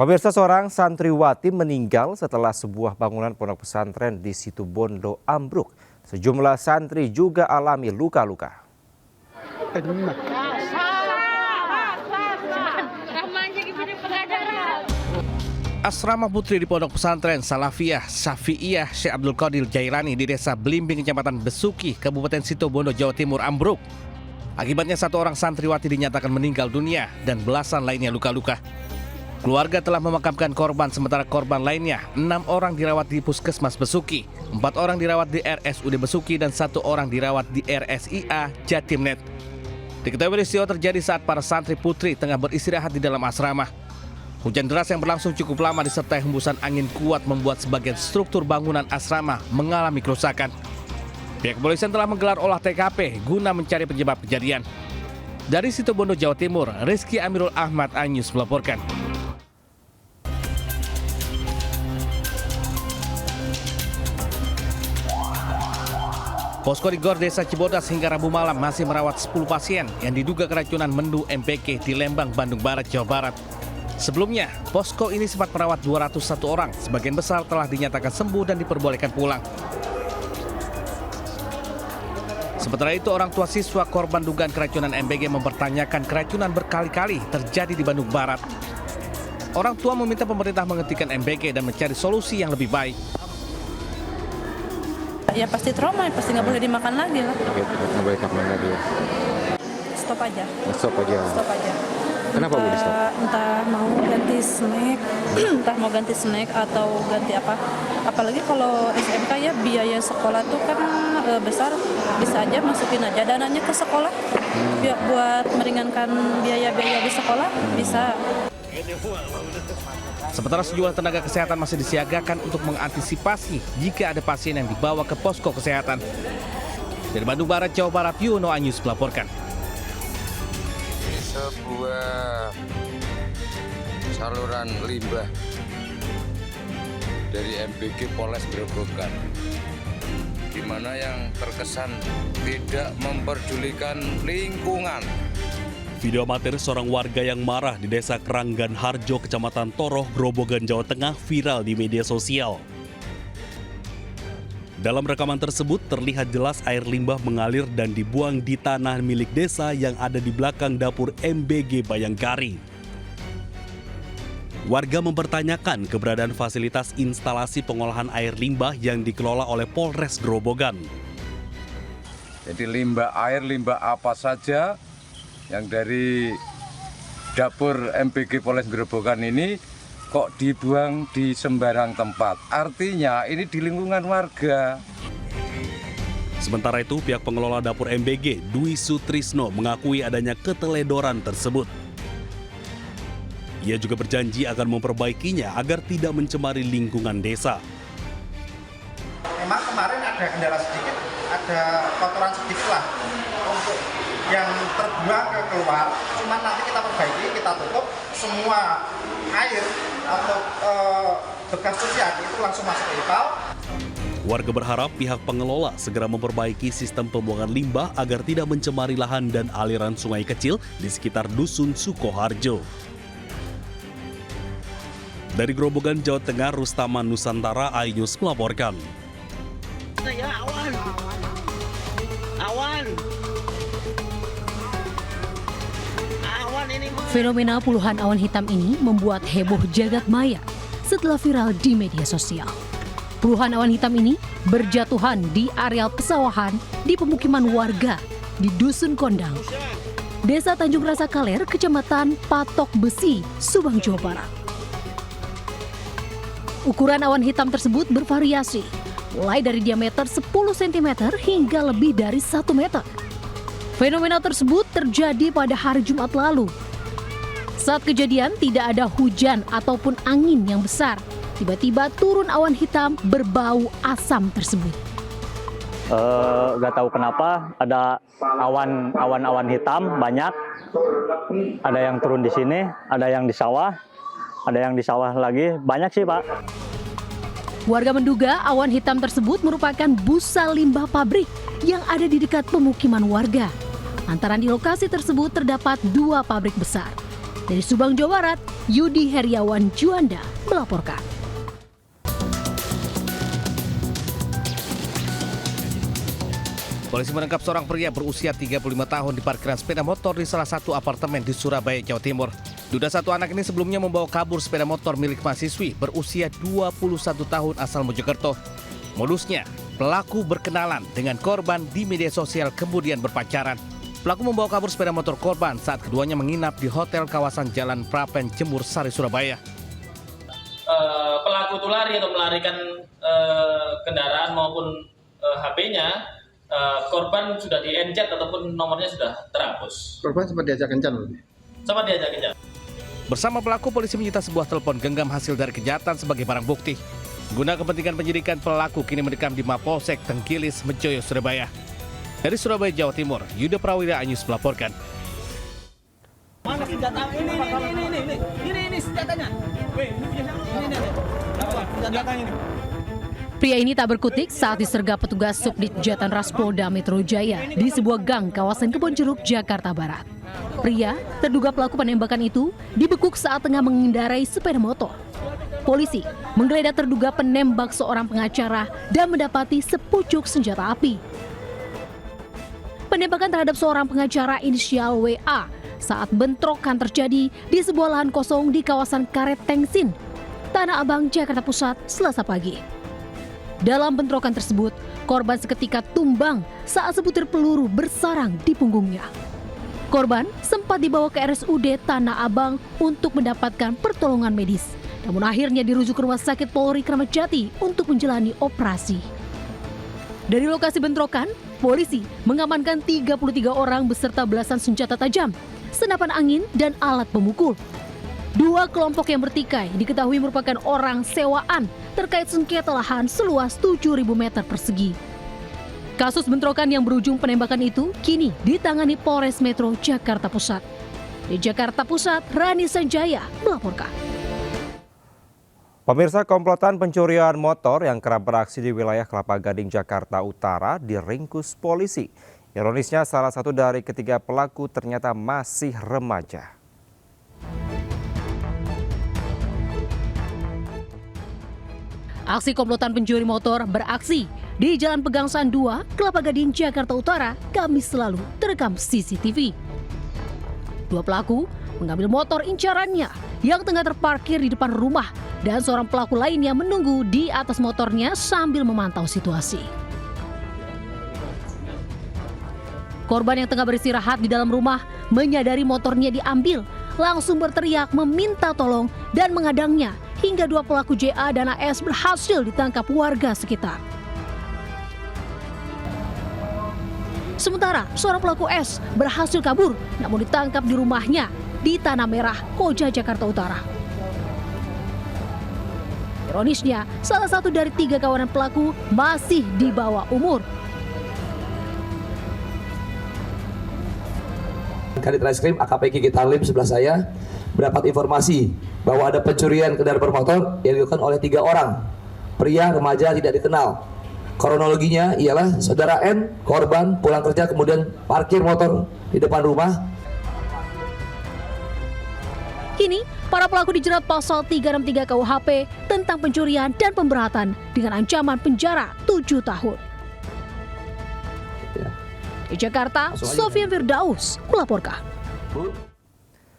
Pemirsa, seorang santriwati meninggal setelah sebuah bangunan pondok pesantren di Situbondo ambruk. Sejumlah santri juga alami luka-luka. Asrama putri di Pondok Pesantren Salafiyah Syafi'iyah Syekh Abdul Qadir Jailani di Desa Blimbing, Kecamatan Besuki, Kabupaten Situbondo, Jawa Timur ambruk. Akibatnya satu orang santriwati dinyatakan meninggal dunia dan belasan lainnya luka-luka. Keluarga telah memakamkan korban, sementara korban lainnya 6 orang dirawat di Puskesmas Besuki, 4 orang dirawat di RSUD Besuki, dan 1 orang dirawat di RSIA Jatimnet. Diketahui peristiwa terjadi saat para santri putri tengah beristirahat di dalam asrama. Hujan deras yang berlangsung cukup lama disertai hembusan angin kuat membuat sebagian struktur bangunan asrama mengalami kerusakan. Pihak kepolisian telah menggelar olah TKP guna mencari penyebab kejadian. Dari Situbondo, Jawa Timur, Rizky Amirul Ahmad, iNews melaporkan. Posko di Gor Desa Cibodas hingga Rabu malam masih merawat 10 pasien yang diduga keracunan menu MPK di Lembang, Bandung Barat, Jawa Barat. Sebelumnya, posko ini sempat merawat 201 orang, sebagian besar telah dinyatakan sembuh dan diperbolehkan pulang. Sementara itu, orang tua siswa korban dugaan keracunan MBG mempertanyakan keracunan berkali-kali terjadi di Bandung Barat. Orang tua meminta pemerintah menghentikan MBG dan mencari solusi yang lebih baik. Ya pasti trauma, pasti nggak boleh dimakan lagi lah. Nggak boleh makan lagi ya? Stop aja. Stop aja. Stop aja. Kenapa Bu di stop? Entah mau ganti snack, entah mau ganti snack atau ganti apa. Apalagi kalau SMK ya biaya sekolah tuh kan besar, bisa aja masukin aja dananya ke sekolah. Buat meringankan biaya-biaya di sekolah bisa. Sementara sejumlah tenaga kesehatan masih disiagakan untuk mengantisipasi jika ada pasien yang dibawa ke posko kesehatan. Dari Bandung Barat, Jawa Barat, Yuno, iNews melaporkan. Sebuah saluran limbah dari MBG Polres Grobogan, di mana yang terkesan tidak memperdulikan lingkungan. Video amatir seorang warga yang marah di Desa Keranggan Harjo, Kecamatan Toroh, Grobogan, Jawa Tengah viral di media sosial. Dalam rekaman tersebut terlihat jelas air limbah mengalir dan dibuang di tanah milik desa yang ada di belakang dapur MBG Bayangkari. Warga mempertanyakan keberadaan fasilitas instalasi pengolahan air limbah yang dikelola oleh Polres Grobogan. Jadi limbah air, limbah apa saja yang dari dapur MBG Polres Grobogan ini kok dibuang di sembarang tempat. Artinya ini di lingkungan warga. Sementara itu, pihak pengelola dapur MBG, Dwi Sutrisno, mengakui adanya keteledoran tersebut. Ia juga berjanji akan memperbaikinya agar tidak mencemari lingkungan desa. Memang kemarin ada kendala sedikit, ada kotoran sedikit lah untuk yang terbuang ke keluar. Cuman nanti kita perbaiki, kita tutup semua air atau bekas cucian itu langsung masuk ke ipal. Warga berharap pihak pengelola segera memperbaiki sistem pembuangan limbah agar tidak mencemari lahan dan aliran sungai kecil di sekitar Dusun Sukoharjo. Dari Grobogan, Jawa Tengah, Rustaman Nusantara, iNews melaporkan. Fenomena puluhan awan hitam ini membuat heboh jagat maya setelah viral di media sosial. Puluhan awan hitam ini berjatuhan di areal pesawahan di pemukiman warga di Dusun Kondang, Desa Tanjung Rasa Kaler, Kecamatan Patok Besi, Subang, Jawa Barat. Ukuran awan hitam tersebut bervariasi, mulai dari diameter 10 cm hingga lebih dari 1 meter. Fenomena tersebut terjadi pada hari Jumat lalu. Saat kejadian tidak ada hujan ataupun angin yang besar. Tiba-tiba turun awan hitam berbau asam tersebut. Gak tahu kenapa ada awan hitam banyak. Ada yang turun di sini, ada yang di sawah, ada yang di sawah lagi. Banyak sih, Pak. Warga menduga awan hitam tersebut merupakan busa limbah pabrik yang ada di dekat pemukiman warga. Lantaran di lokasi tersebut terdapat 2 pabrik besar. Dari Subang, Jawa Barat, Yudi Heriawan Juanda melaporkan. Polisi menangkap seorang pria berusia 35 tahun di parkiran sepeda motor di salah satu apartemen di Surabaya, Jawa Timur. Duda satu anak ini sebelumnya membawa kabur sepeda motor milik mahasiswi berusia 21 tahun asal Mojokerto. Modusnya, pelaku berkenalan dengan korban di media sosial kemudian berpacaran. Pelaku membawa kabur sepeda motor korban saat keduanya menginap di hotel kawasan Jalan Prapen, Jemur Sari, Surabaya. Pelaku itu lari atau melarikan kendaraan maupun HP-nya. Korban sudah di-encet ataupun nomornya sudah terhapus. Korban sempat diajak kencan? Sempat diajak kencan. Bersama pelaku, polisi menyita sebuah telepon genggam hasil dari kejahatan sebagai barang bukti. Guna kepentingan penyidikan, pelaku kini mendekam di Mapolsek Tengkilis, Mejoyo, Surabaya. Dari Surabaya, Jawa Timur, Yuda Prawira Anyus melaporkan. Mana senjata? Ini senjatanya. Senjata ini. Pria ini tak berkutik saat disergap petugas Subdit Jatan Polda Metro Jaya di sebuah gang kawasan Kebonjeruk, Jakarta Barat. Pria, terduga pelaku penembakan itu, dibekuk saat tengah mengendarai sepeda motor. Polisi menggeledah terduga penembak seorang pengacara dan mendapati sepucuk senjata api. Penembakan terhadap seorang pengacara inisial WA saat bentrokan terjadi di sebuah lahan kosong di kawasan Karet Tengsin, Tanah Abang, Jakarta Pusat, Selasa pagi. Dalam bentrokan tersebut, korban seketika tumbang saat sebutir peluru bersarang di punggungnya. Korban sempat dibawa ke RSUD Tanah Abang untuk mendapatkan pertolongan medis, namun akhirnya dirujuk ke Rumah Sakit Polri Kramat Jati untuk menjalani operasi. Dari lokasi bentrokan, polisi mengamankan 33 orang beserta belasan senjata tajam, senapan angin, dan alat pemukul. Dua kelompok yang bertikai diketahui merupakan orang sewaan terkait sengketa lahan seluas 7.000 meter persegi. Kasus bentrokan yang berujung penembakan itu kini ditangani Polres Metro Jakarta Pusat. Di Jakarta Pusat, Rani Sanjaya melaporkan. Pemirsa, komplotan pencurian motor yang kerap beraksi di wilayah Kelapa Gading, Jakarta Utara diringkus polisi. Ironisnya, salah satu dari ketiga pelaku ternyata masih remaja. Aksi komplotan pencuri motor beraksi di Jalan Pegangsaan 2, Kelapa Gading, Jakarta Utara, Kamis lalu terekam CCTV. Dua pelaku mengambil motor incarannya yang tengah terparkir di depan rumah dan seorang pelaku lainnya menunggu di atas motornya sambil memantau situasi. Korban yang tengah beristirahat di dalam rumah menyadari motornya diambil, langsung berteriak meminta tolong dan mengadangnya hingga dua pelaku JA dan AS berhasil ditangkap warga sekitar. Sementara seorang pelaku S berhasil kabur namun ditangkap di rumahnya di Tanah Merah, Koja, Jakarta Utara. Ironisnya, salah satu dari tiga kawanan pelaku masih di bawah umur. Kanit Reskrim AKP Gigi Tarlim sebelah saya mendapat informasi bahwa ada pencurian kendaraan bermotor yang dilakukan oleh 3 orang pria remaja tidak dikenal. Kronologinya ialah saudara N, korban pulang kerja kemudian parkir motor di depan rumah. Kini, para pelaku dijerat pasal 363 KUHP tentang pencurian dan pemberatan dengan ancaman penjara 7 tahun. Di Jakarta, Sofian Firdaus melaporkan.